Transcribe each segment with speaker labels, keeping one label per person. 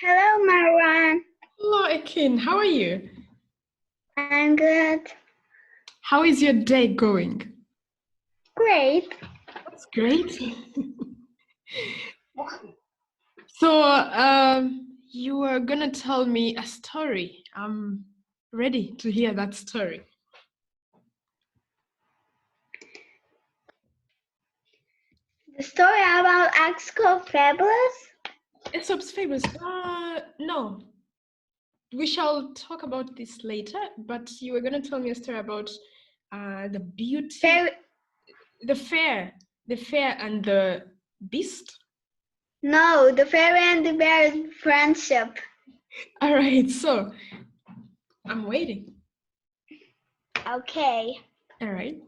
Speaker 1: Hello, Marwan.
Speaker 2: Hello, Ekin. How are you?
Speaker 1: I'm good.
Speaker 2: How is your day going?
Speaker 1: Great.
Speaker 2: That's great. So, you were gonna tell me a story. I'm ready to hear that story.
Speaker 1: The story about Axel Fabulous?
Speaker 2: Aesop's Fables. No. We shall talk about this later, but you were gonna tell me a story about the beauty, the fair and the beast.
Speaker 1: No, the fairy and the bear's friendship.
Speaker 2: All right, so I'm waiting.
Speaker 1: Okay.
Speaker 2: All right.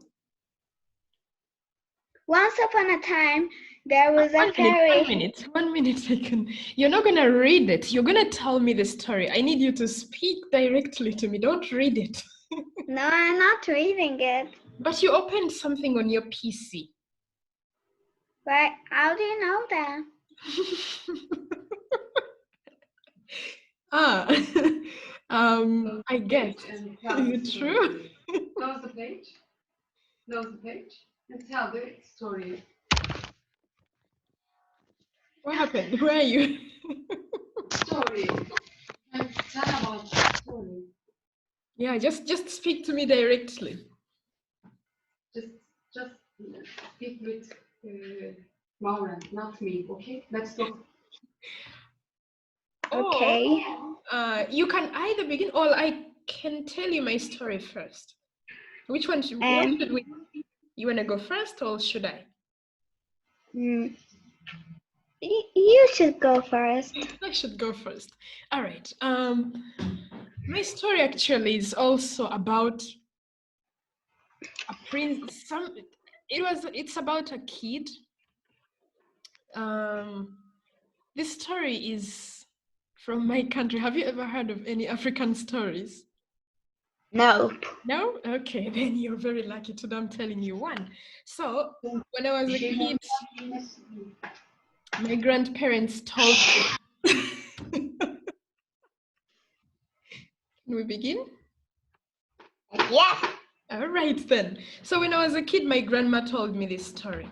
Speaker 1: Once upon a time, there was a fairy.
Speaker 2: 1 minute, second. You're not gonna read it. You're gonna tell me the story. I need you to speak directly to me. Don't read it.
Speaker 1: No, I'm not reading it.
Speaker 2: But you opened something on your PC.
Speaker 1: Right? How do you know that?
Speaker 2: I guess. Is it true?
Speaker 3: Close the page. Close the page and tell the story.
Speaker 2: What happened? Where are you?
Speaker 3: Story. And tell about the story.
Speaker 2: Yeah, just speak to me directly.
Speaker 3: Just speak with Maureen, not me. Okay, let's go.
Speaker 1: Okay.
Speaker 2: You can either begin or I can tell you my story first. Which one should we? You want to go first or should I?
Speaker 1: You should go first.
Speaker 2: I should go first. All right. My story actually is also about a prince. It's about a kid. This story is from my country. Have you ever heard of any African stories?
Speaker 1: Nope.
Speaker 2: No? Okay, then you're very lucky today. I'm telling you one. So, when I was a kid, my grandparents told me. Can we begin?
Speaker 1: Yes.
Speaker 2: All right, then. So, when I was a kid, my grandma told me this story.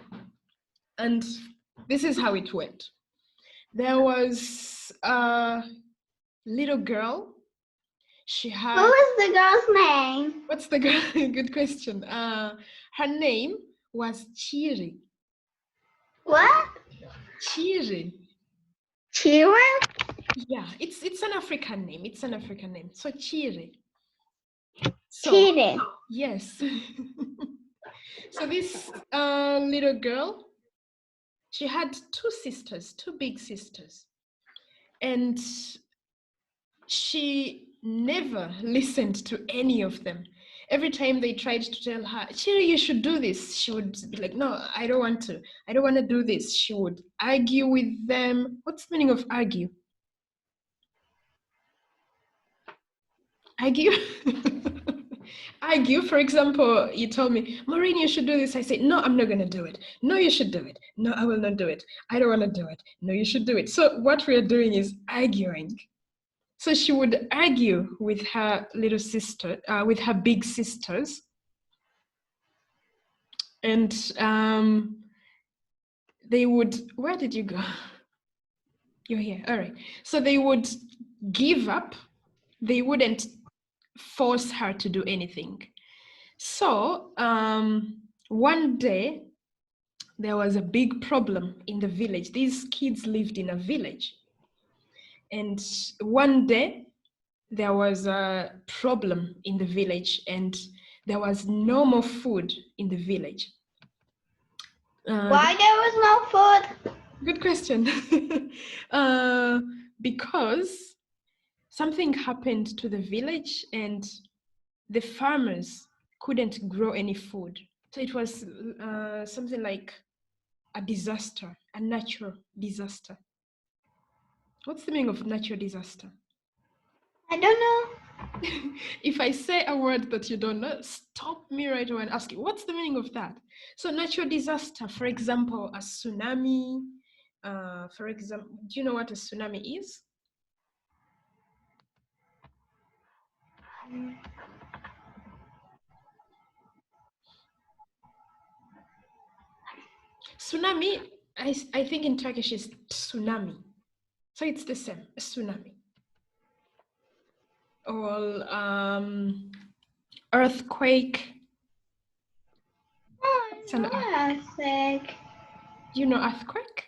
Speaker 2: And this is how it went. There was a little girl. She had.
Speaker 1: What was the girl's name?
Speaker 2: What's the girl? Good question. Her name was Chiri.
Speaker 1: What?
Speaker 2: Chiri.
Speaker 1: Chira?
Speaker 2: Yeah, it's an African name. It's an African name. So Chiri.
Speaker 1: Chiri.
Speaker 2: Yes. So this little girl, she had two big sisters. And she never listened to any of them. Every time they tried to tell her, Chiri, you should do this, she would be like, no, I don't want to. I don't want to do this. She would argue with them. What's the meaning of argue? Argue? Argue, for example, you told me, Maureen, you should do this. I say, no, I'm not going to do it. No, you should do it. No, I will not do it. I don't want to do it. No, you should do it. So what we're doing is arguing. So she would argue with her little sister, with her big sisters. And they would, where did you go? You're here, all right. So they would give up. They wouldn't force her to do anything. So one day, there was a big problem in the village. These kids lived in a village. And one day, there was a problem in the village and there was no more food in the village.
Speaker 1: Why there was no food?
Speaker 2: Good question. Because something happened to the village and the farmers couldn't grow any food. So it was something like a disaster, a natural disaster. What's the meaning of natural disaster?
Speaker 1: I don't know.
Speaker 2: If I say a word that you don't know, stop me right away and ask you, what's the meaning of that? So natural disaster, for example, a tsunami. For example, do you know what a tsunami is? Tsunami, I think in Turkish is tsunami. So it's the same, a tsunami. Or earthquake. It's an
Speaker 1: Earthquake.
Speaker 2: You know earthquake?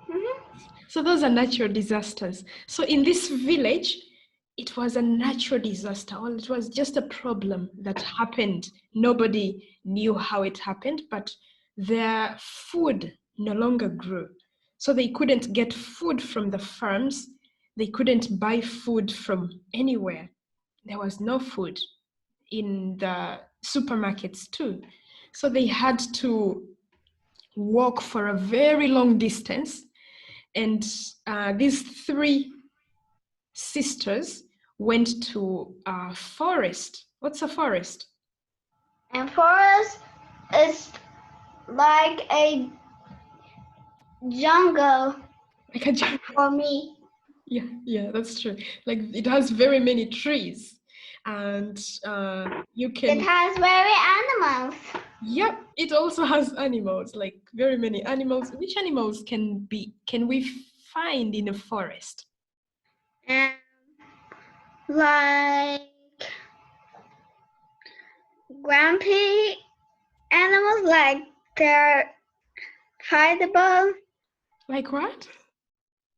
Speaker 1: Mhm.
Speaker 2: So those are natural disasters. So in this village, it was a natural disaster, or it was just a problem that happened. Nobody knew how it happened, but their food no longer grew. So they couldn't get food from the farms. They couldn't buy food from anywhere. There was no food in the supermarkets too. So they had to walk for a very long distance. And these three sisters went to a forest. What's a forest?
Speaker 1: And forest is like a jungle
Speaker 2: Like a jungle.
Speaker 1: for me.
Speaker 2: Yeah, that's true. Like it has very many trees, and you
Speaker 1: It
Speaker 2: can.
Speaker 1: has very animals.
Speaker 2: Yep, it also has animals, like very many animals. Which animals can we find in a forest?
Speaker 1: And like grumpy animals, like they're fightable.
Speaker 2: Like what?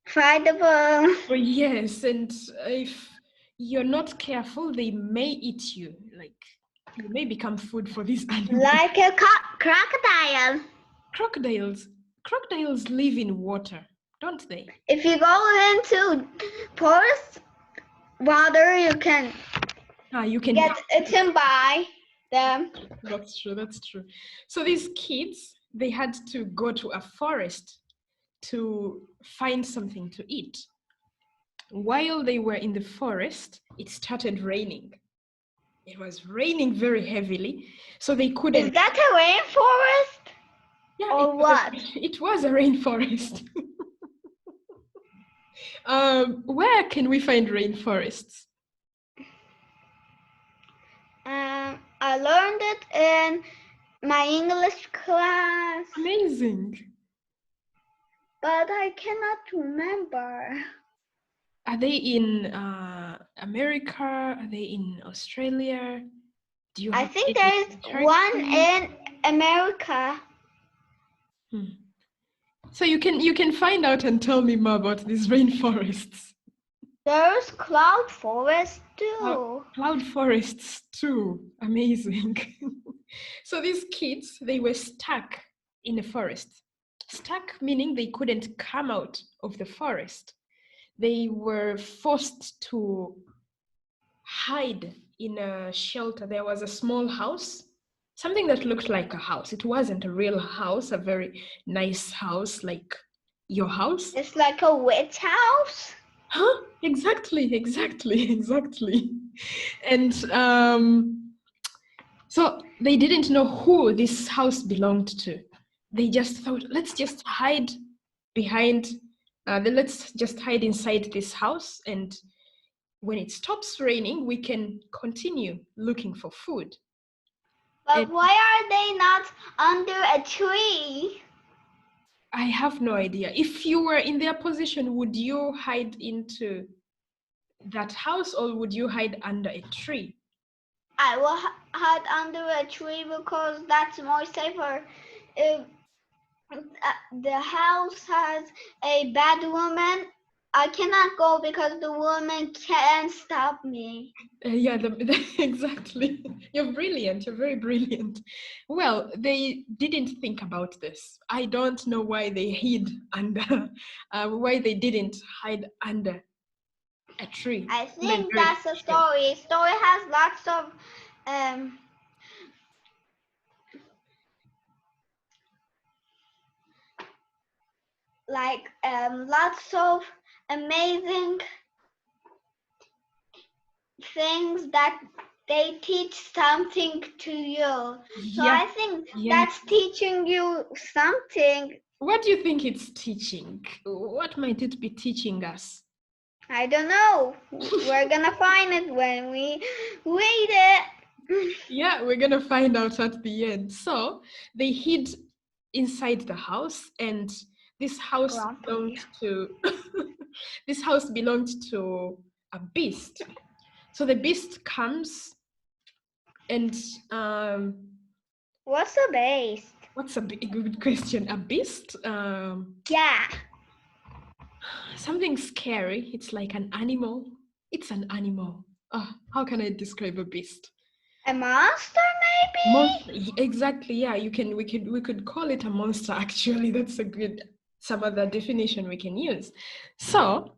Speaker 1: Fightable.
Speaker 2: Oh yes, and if you're not careful, they may eat you. Like you may become food for these animals.
Speaker 1: Like a crocodile.
Speaker 2: Crocodiles live in water, don't they?
Speaker 1: If you go into forest water, you can
Speaker 2: You can
Speaker 1: get eaten by them.
Speaker 2: That's true. So these kids, they had to go to a forest to find something to eat. While they were in the forest, it started raining. It was raining very heavily, so they couldn't.
Speaker 1: Is that a rainforest?
Speaker 2: Yeah,
Speaker 1: Or what?
Speaker 2: It was a rainforest. Where can we find rainforests?
Speaker 1: I learned it in my English class,
Speaker 2: Amazing.
Speaker 1: but I cannot remember.
Speaker 2: Are they in America? Are they in Australia?
Speaker 1: I think there is one in America.
Speaker 2: So you can find out and tell me more about these rainforests.
Speaker 1: There's cloud forest too.
Speaker 2: Cloud forests too. Amazing. So these kids, they were stuck in the forest. Stuck meaning they couldn't come out of the forest. They were forced to hide in a shelter. There was a small house, something that looked like a house. It wasn't a real house, a very nice house like your house.
Speaker 1: It's like a witch house.
Speaker 2: Huh? Exactly. And so they didn't know who this house belonged to. They just thought, let's just hide behind, let's just hide inside this house, and when it stops raining, we can continue looking for food.
Speaker 1: But why are they not under a tree?
Speaker 2: I have no idea. If you were in their position, would you hide into that house or would you hide under a tree?
Speaker 1: I will hide under a tree because that's more safer. If the house has a bad woman, I cannot go because the woman can't stop me.
Speaker 2: Yeah, exactly. You're brilliant. You're very brilliant. Well, they didn't think about this. I don't know why they hid under, why they didn't hide under a tree.
Speaker 1: I think that's a story. Story has lots of lots of amazing things that they teach something to you. So I think that's teaching you something.
Speaker 2: What do you think it's teaching? What might it be teaching us?
Speaker 1: I don't know. We're gonna find it when we read it.
Speaker 2: Yeah, we're gonna find out at the end. So they hid inside the house, and this house
Speaker 1: Grumpy.
Speaker 2: belonged to this house belonged to a beast. So the beast comes and
Speaker 1: What's a beast?
Speaker 2: what's a good question? A beast?
Speaker 1: Yeah.
Speaker 2: Something scary. It's like an animal. It's an animal. How can I describe a beast?
Speaker 1: A monster, maybe?
Speaker 2: Monster, exactly. Yeah, we could call it a monster. Actually, that's a good some other definition we can use. So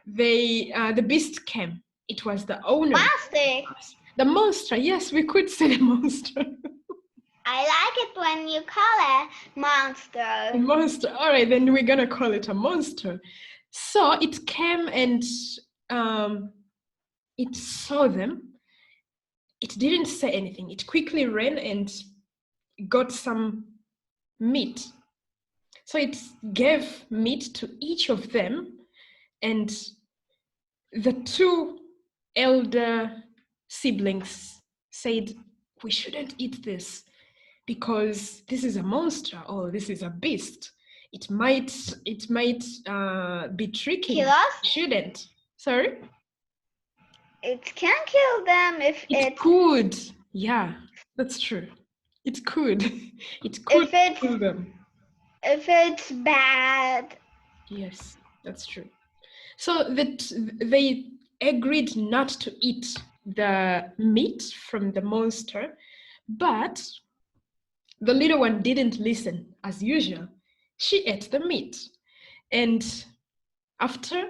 Speaker 2: the beast came. It was the owner.
Speaker 1: Plastic.
Speaker 2: The monster. Yes, we could say the monster.
Speaker 1: I like it when you call it
Speaker 2: A
Speaker 1: monster.
Speaker 2: monster. All right, then we're gonna call it a monster. So it came and it saw them. It didn't say anything. It quickly ran and got some meat. So it gave meat to each of them, and the two elder siblings said, "We shouldn't eat this because this is a monster or this is a beast. It might be tricky.
Speaker 1: Kill us?
Speaker 2: Shouldn't." Sorry?
Speaker 1: It can kill them if
Speaker 2: It could. Yeah, that's true. It could. It could kill them.
Speaker 1: if it's bad.
Speaker 2: Yes, that's true. So that they agreed not to eat the meat from the monster, but the little one didn't listen as usual. She ate the meat. And after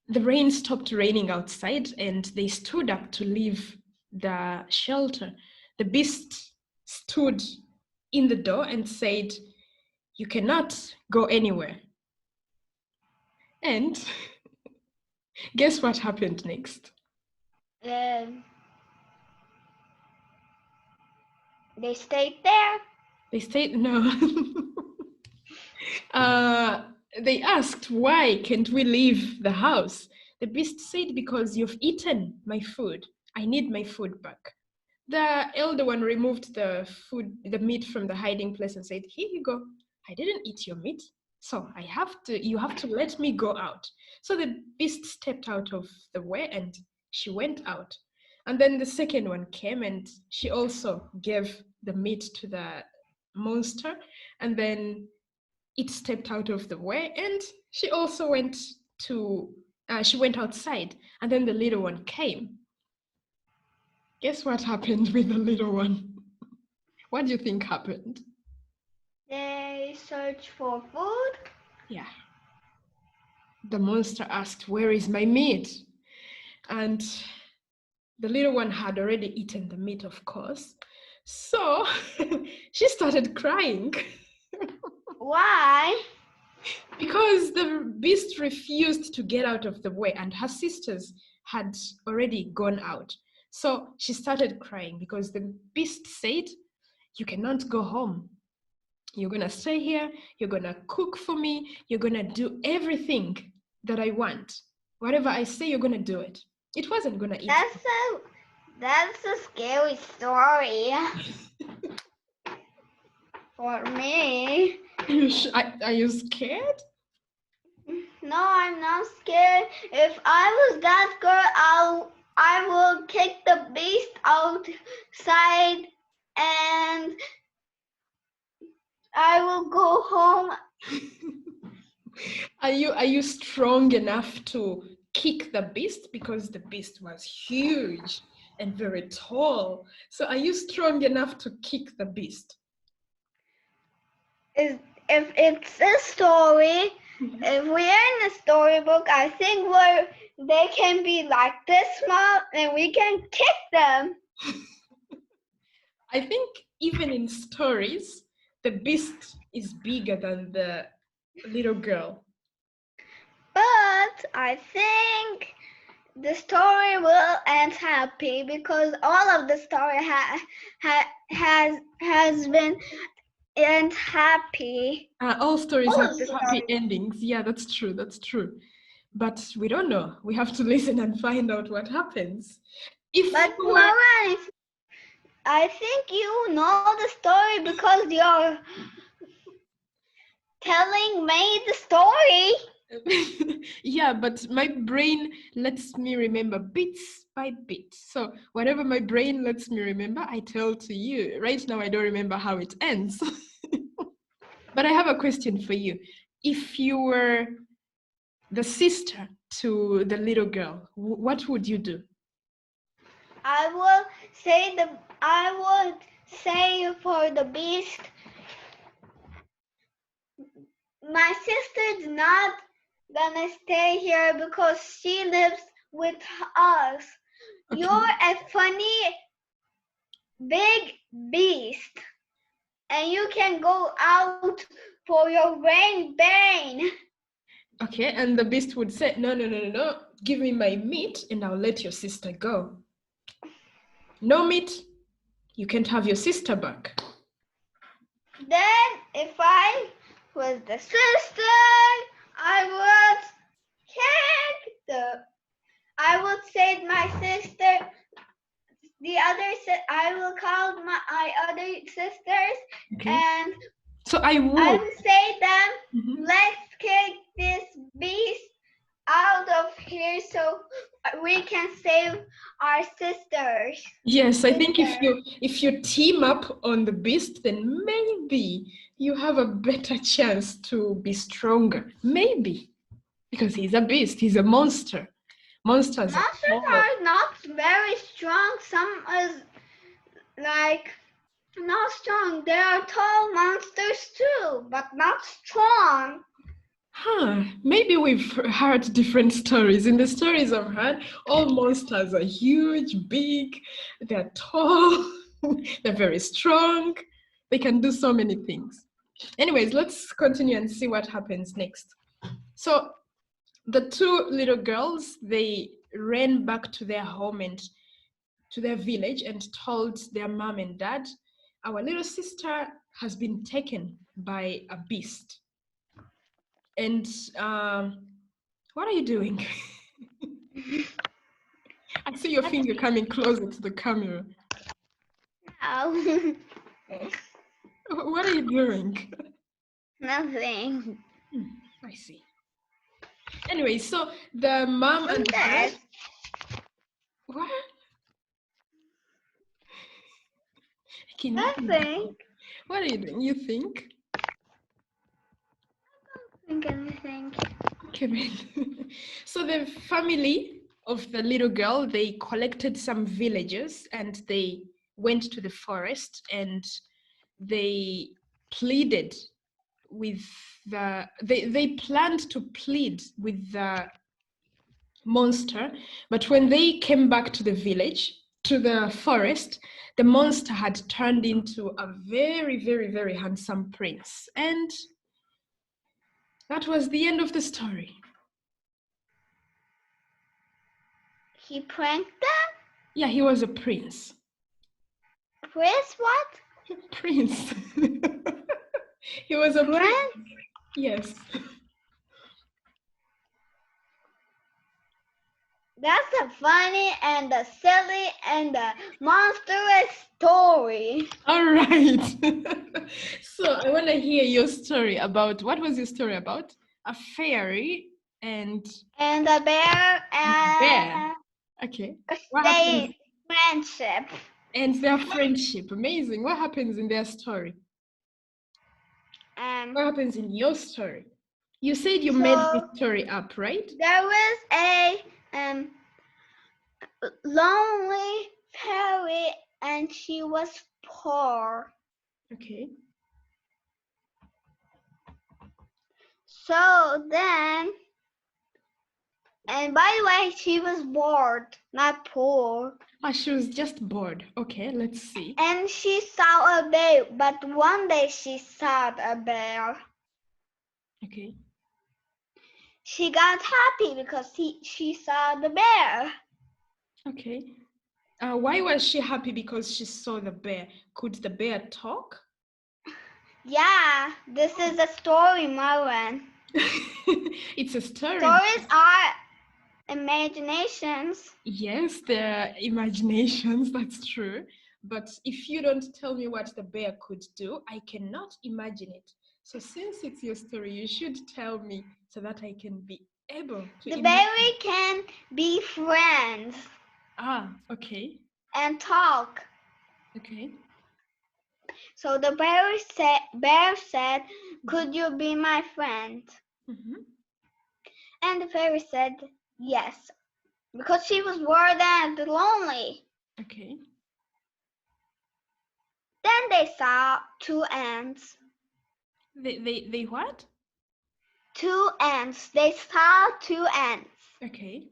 Speaker 2: the rain stopped raining outside and they stood up to leave the shelter, the beast stood in the door and said, "You cannot go anywhere." And guess what happened next?
Speaker 1: They stayed there.
Speaker 2: They stayed, no. They asked, "Why can't we leave the house?" The beast said, "Because you've eaten my food. I need my food back." The elder one removed the meat from the hiding place and said, "Here you go. I didn't eat your meat, so you have to let me go out." So the beast stepped out of the way and she went out. And then the second one came and she also gave the meat to the monster, and then it stepped out of the way and she also went outside, and then the little one came. Guess what happened with the little one? What do you think happened?
Speaker 1: They searched for food.
Speaker 2: Yeah. The monster asked, "Where is my meat?" And the little one had already eaten the meat, of course. So she started crying.
Speaker 1: Why?
Speaker 2: Because the beast refused to get out of the way and her sisters had already gone out. So she started crying because the beast said, "You cannot go home. You're going to stay here. You're going to cook for me. You're going to do everything that I want. Whatever I say, you're going to do it." It wasn't going to eat.
Speaker 1: That's a scary story for me.
Speaker 2: Are you scared?
Speaker 1: No, I'm not scared. If I was that girl, I will kick the beast outside and I will go home.
Speaker 2: Are you strong enough to kick the beast? Because the beast was huge and very tall. So are you strong enough to kick the beast?
Speaker 1: If it's a story, if we're in a storybook, I think they can be like this small and we can kick them.
Speaker 2: I think even in stories, the beast is bigger than the little girl.
Speaker 1: But I think the story will end happy because all of the story has been end happy.
Speaker 2: All stories
Speaker 1: All
Speaker 2: have
Speaker 1: of the
Speaker 2: happy
Speaker 1: stories.
Speaker 2: endings. Yeah, that's true. That's true. but we don't know. We have to listen and find out what happens. If
Speaker 1: But
Speaker 2: you were,
Speaker 1: Mara, I think you know the story because you're telling me the story.
Speaker 2: yeah, but my brain lets me remember bits by bit. So whatever my brain lets me remember, I tell to you. Right now, I don't remember how it ends. But I have a question for you. If you were the sister to the little girl, what would you do?
Speaker 1: I would say for the beast, my sister's not gonna stay here because she lives with us.
Speaker 2: Okay.
Speaker 1: You're a funny big beast, and you can go out for your rain bane.
Speaker 2: Okay, and the beast would say, no, no, no, no, no, give me my meat and I'll let your sister go. No meat, you can't have your sister back.
Speaker 1: Then, if I was the sister, I would say to my sister, I will call my other sisters,
Speaker 2: Okay.
Speaker 1: and
Speaker 2: So I
Speaker 1: I
Speaker 2: would.
Speaker 1: will say them,
Speaker 2: Mhm.
Speaker 1: let's kick this beast out of here so we can save our sisters.
Speaker 2: Yes, I think if you team up on the beast, then maybe you have a better chance to be stronger. Maybe. Because he's a beast, he's a monster. Monsters are
Speaker 1: Monsters
Speaker 2: small.
Speaker 1: are not very strong. Some is like not strong. There are tall monsters too, but not strong.
Speaker 2: Huh, maybe we've heard different stories. In the stories I've heard, all monsters are huge, big, they're tall, they're very strong, they can do so many things. Anyways, let's continue and see what happens next. So the two little girls, they ran back to their home and to their village and told their mom and dad, our little sister has been taken by a beast. And what are you doing? I see your finger coming closer to the camera.
Speaker 1: No,
Speaker 2: What are you doing?
Speaker 1: nothing.
Speaker 2: I see. Anyway, so the mom and the dad. What? Can you
Speaker 1: Nothing.
Speaker 2: What are you doing? You think?
Speaker 1: Think anything.
Speaker 2: Okay, then. So the family of the little girl, they collected some villagers and they went to the forest and they pleaded with they planned to plead with the monster, but when they came back to the village, to the forest, the monster had turned into a very, very, very handsome prince. And that was the end of the story.
Speaker 1: He pranked them?
Speaker 2: Yeah, he was a prince.
Speaker 1: Prince what?
Speaker 2: Prince. He was a prince. Yes.
Speaker 1: That's a funny and a silly and a monstrous story.
Speaker 2: All right. So I want to hear your story about, what was your story about? A fairy and
Speaker 1: a bear and
Speaker 2: okay.
Speaker 1: a
Speaker 2: What happens?
Speaker 1: friendship.
Speaker 2: And their friendship. Amazing. What happens in their story? What happens in your story? You said you made this story up, right?
Speaker 1: There was a lonely fairy and she was poor.
Speaker 2: Okay.
Speaker 1: So then, and by the way, she was bored, not poor.
Speaker 2: Ah, she was just bored. Okay, let's see.
Speaker 1: And she saw a bear, but one day she saw a bear.
Speaker 2: Okay.
Speaker 1: She got happy because she saw the bear.
Speaker 2: Okay. Why was she happy? Because she saw the bear. Could the bear talk?
Speaker 1: Yeah, this is a story, Marwan.
Speaker 2: It's a story.
Speaker 1: Stories are imaginations.
Speaker 2: Yes, they're imaginations, that's true. But if you don't tell me what the bear could do, I cannot imagine it. So since it's your story, you should tell me so that I can be able to
Speaker 1: The
Speaker 2: imagine.
Speaker 1: berry can be friends
Speaker 2: Ah, okay.
Speaker 1: and talk.
Speaker 2: Okay.
Speaker 1: So the bear said, "Could you be my friend?"
Speaker 2: Mm-hmm.
Speaker 1: And the fairy said, "Yes," because she was worried and lonely.
Speaker 2: Okay.
Speaker 1: Then they saw two ants.
Speaker 2: They what?
Speaker 1: Two ants. They saw two ants.
Speaker 2: Okay.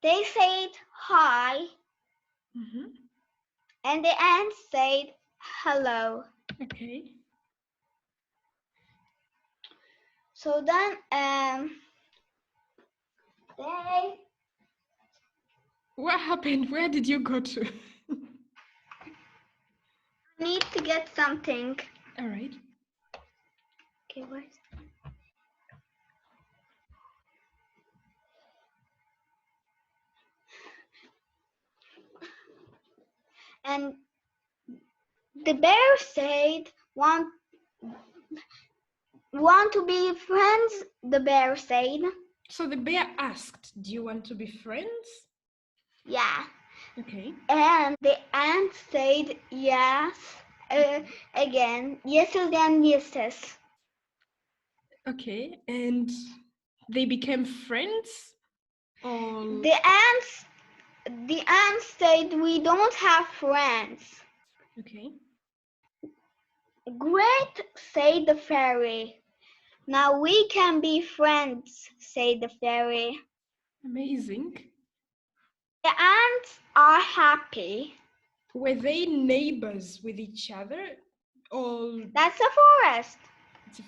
Speaker 1: They said hi,
Speaker 2: Mm-hmm.
Speaker 1: and the ants said hello.
Speaker 2: Okay.
Speaker 1: So then they
Speaker 2: What happened? Where did you go to?
Speaker 1: need to get something.
Speaker 2: All right.
Speaker 1: Okay, where's and the bear said, want to be friends? The bear said,
Speaker 2: So the bear asked, "Do you want to be friends?"
Speaker 1: yeah.
Speaker 2: Okay.
Speaker 1: And the ant said yes. Again, yes and yes.
Speaker 2: Okay. And they became friends? Or
Speaker 1: The ants said, "We don't have friends."
Speaker 2: okay.
Speaker 1: "Great," said the fairy. "Now we can be friends," said the fairy.
Speaker 2: Amazing.
Speaker 1: The ants are happy.
Speaker 2: Were they neighbors with each other? Or
Speaker 1: That's a forest.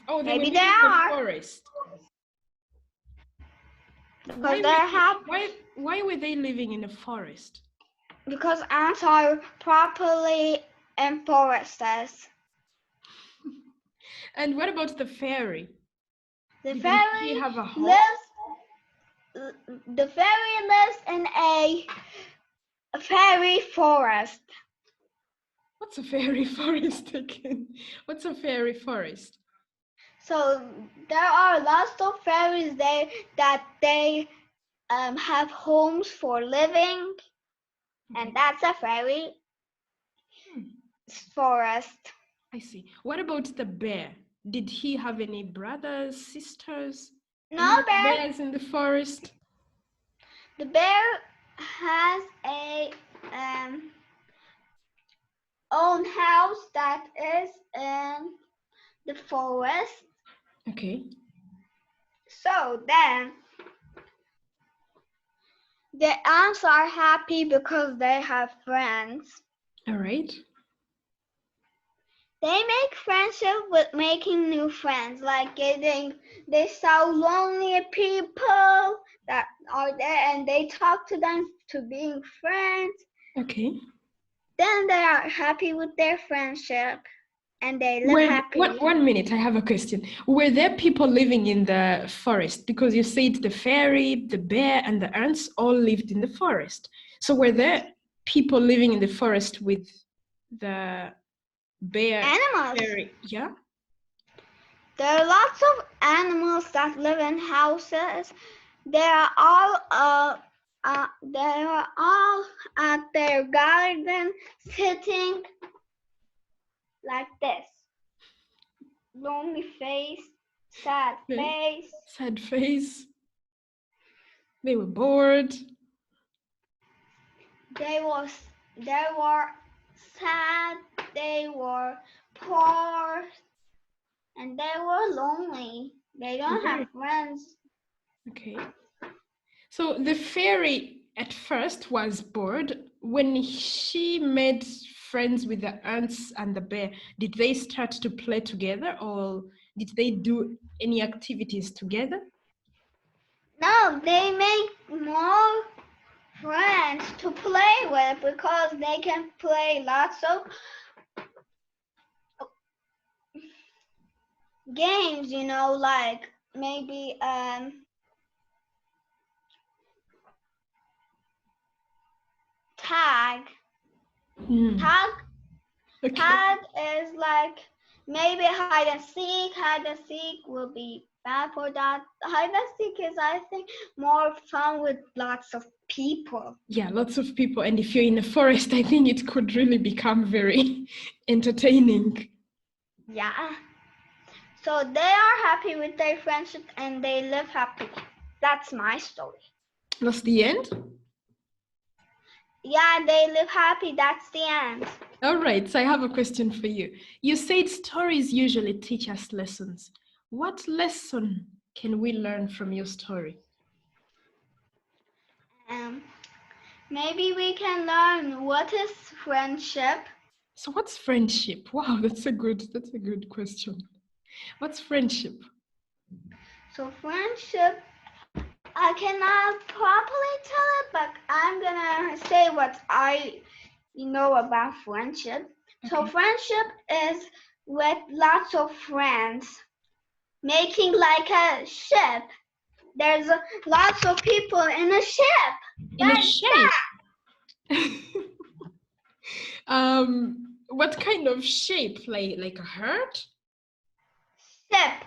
Speaker 2: oh, they
Speaker 1: Maybe
Speaker 2: were
Speaker 1: they
Speaker 2: living in
Speaker 1: are.
Speaker 2: the forest.
Speaker 1: Because they're happy.
Speaker 2: Why were they living in a forest?
Speaker 1: Because ants are properly in forests.
Speaker 2: And what about the fairy?
Speaker 1: The
Speaker 2: Didn't
Speaker 1: fairy
Speaker 2: she have a home?
Speaker 1: The fairy lives in a fairy forest.
Speaker 2: What's a fairy forest again? What's a fairy forest?
Speaker 1: So there are lots of fairies there that they have homes for living,
Speaker 2: Okay.
Speaker 1: and that's a fairy
Speaker 2: Hmm.
Speaker 1: forest.
Speaker 2: I see. What about the bear? Did he have any brothers, sisters?
Speaker 1: No
Speaker 2: Any
Speaker 1: bear.
Speaker 2: bears in the forest?
Speaker 1: The bear has a own house that is in the forest.
Speaker 2: Okay.
Speaker 1: So then the ants are happy because they have friends.
Speaker 2: All right.
Speaker 1: They make friendship with making new friends, like they saw lonely people that are there and they talk to them to being friends.
Speaker 2: Okay.
Speaker 1: Then they are happy with their friendship and they live happily.
Speaker 2: One minute, I have a question. Were there people living in the forest? Because you said the fairy, the bear, and the ants all lived in the forest. So were there people living in the forest with the bear,
Speaker 1: Animals.
Speaker 2: fairy? Yeah.
Speaker 1: There are lots of animals that live in houses. They are all at their garden sitting like this. Lonely face, sad
Speaker 2: Okay.
Speaker 1: face.
Speaker 2: Sad face. They were bored.
Speaker 1: They were sad, they were poor, and they were lonely. They don't have friends.
Speaker 2: Okay. So the fairy at first was bored. When she made friends with the ants and the bear, did they start to play together or did they do any activities together?
Speaker 1: No, they make more friends to play with because they can play lots of games, like maybe tag.
Speaker 2: Hmm. Okay.
Speaker 1: Tag is like maybe hide and seek. Hide and seek will be bad for that. Hide and seek is, I think, more fun with lots of people.
Speaker 2: Yeah, lots of people. And if you're in a forest, I think it could really become very entertaining.
Speaker 1: Yeah. So they are happy with their friendship and they live happily. That's my story.
Speaker 2: That's the end?
Speaker 1: Yeah, they live happy. That's the end.
Speaker 2: All right, so I have a question for you. You said stories usually teach us lessons. What lesson can we learn from your story?
Speaker 1: Maybe we can learn what is friendship.
Speaker 2: So what's friendship? Wow, that's a good question. What's friendship?
Speaker 1: So friendship, I cannot properly tell it, but I'm gonna say what I know about friendship. So
Speaker 2: Okay.
Speaker 1: friendship is with lots of friends, making like a ship. There's lots of people in a ship.
Speaker 2: In a
Speaker 1: That's
Speaker 2: shape. What kind of shape? Like a heart?
Speaker 1: ship.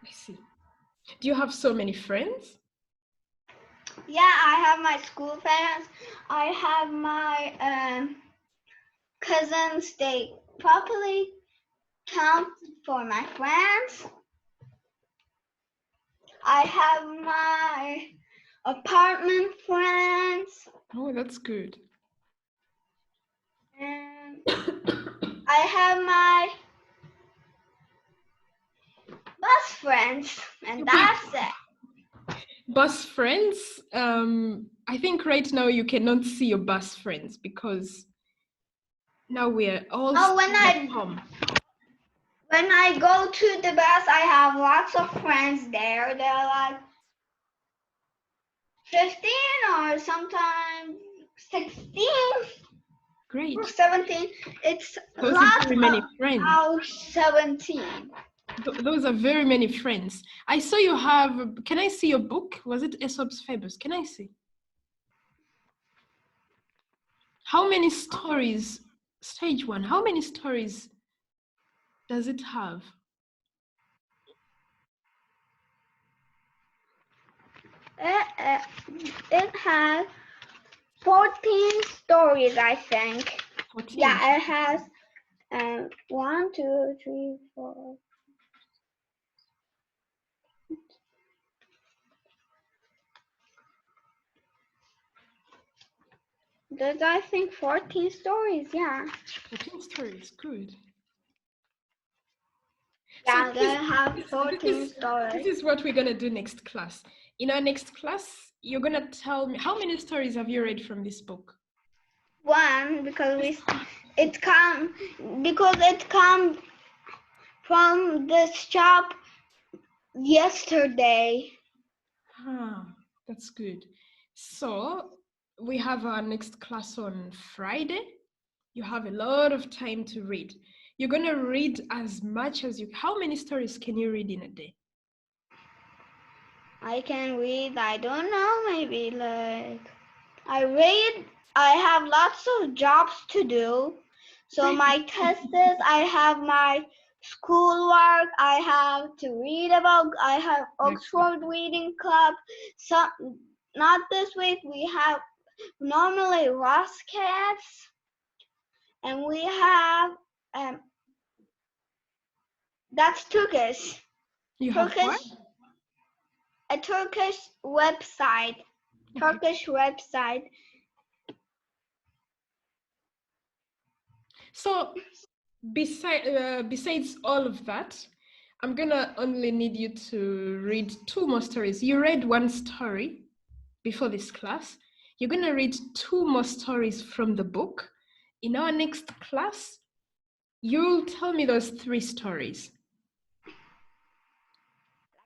Speaker 2: I see. Do you have so many friends?
Speaker 1: Yeah, I have my school friends. I have my cousins. They properly count for my friends. I have my apartment friends.
Speaker 2: Oh, that's good.
Speaker 1: And I have my best friends. And that's it.
Speaker 2: Bus friends? I think right now you cannot see your bus friends because now we're all
Speaker 1: Oh, when
Speaker 2: staying at home.
Speaker 1: When I go to the bus, I have lots of friends there. They're like 15 or sometimes 16
Speaker 2: Great.
Speaker 1: or 17. It's
Speaker 2: Those are
Speaker 1: lots
Speaker 2: very many friends.
Speaker 1: of 17.
Speaker 2: Those are very many friends. I saw you have, can I see your book? Was it Aesop's Fables? Can I see? How many stories, stage one, how many stories does it have?
Speaker 1: It has 14 stories, I think.
Speaker 2: 14.
Speaker 1: Yeah, it has 1, 2, 3, 4. There's, I think, 14 stories, yeah.
Speaker 2: 14 stories, good.
Speaker 1: Yeah,
Speaker 2: So
Speaker 1: they have 14 stories.
Speaker 2: this is what we're going to do next class. In our next class, you're going to tell me, how many stories have you read from this book?
Speaker 1: 1, because it come from this shop yesterday.
Speaker 2: Ah, that's good. So we have our next class on Friday. You have a lot of time to read. You're going to read as much as you, how many stories can you read in a day?
Speaker 1: I can read, I don't know, maybe like, I have lots of jobs to do. So my test is, I have my schoolwork, I have to read about, I have Oxford Reading Club. So not this week, we have normally Roskets, and we have, that's Turkish.
Speaker 2: You have what?
Speaker 1: A Turkish website. Turkish website.
Speaker 2: So besides all of that, I'm gonna only need you to read 2 more stories. You read 1 story before this class. You're gonna read 2 more stories from the book. In our next class, you'll tell me those 3 stories.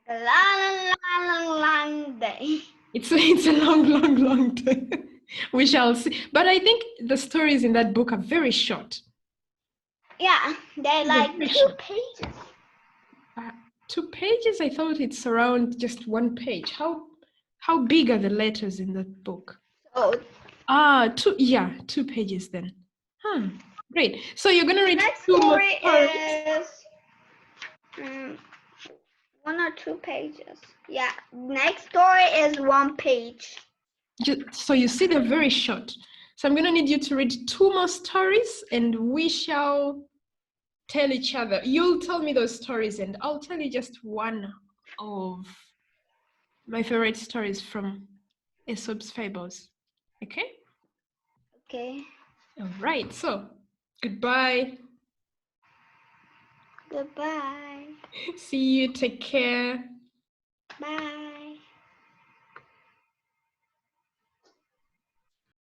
Speaker 1: A long day.
Speaker 2: It's a long day. We shall see. But I think the stories in that book are very short.
Speaker 1: Yeah, they're like 2 pages.
Speaker 2: 2 pages? I thought it's around just 1 page. How big are the letters in the book?
Speaker 1: So
Speaker 2: 2 pages then. Great. So you're gonna read
Speaker 1: next
Speaker 2: 2 more
Speaker 1: story
Speaker 2: stories.
Speaker 1: is 1 or 2 pages. Yeah, next story is 1 page.
Speaker 2: So you see they're very short. So I'm gonna need you to read 2 more stories and we shall tell each other. You'll tell me those stories and I'll tell you just one of my favorite stories from Aesop's Fables. Okay?
Speaker 1: Okay.
Speaker 2: All right. So goodbye.
Speaker 1: Goodbye.
Speaker 2: See you. Take care.
Speaker 1: Bye.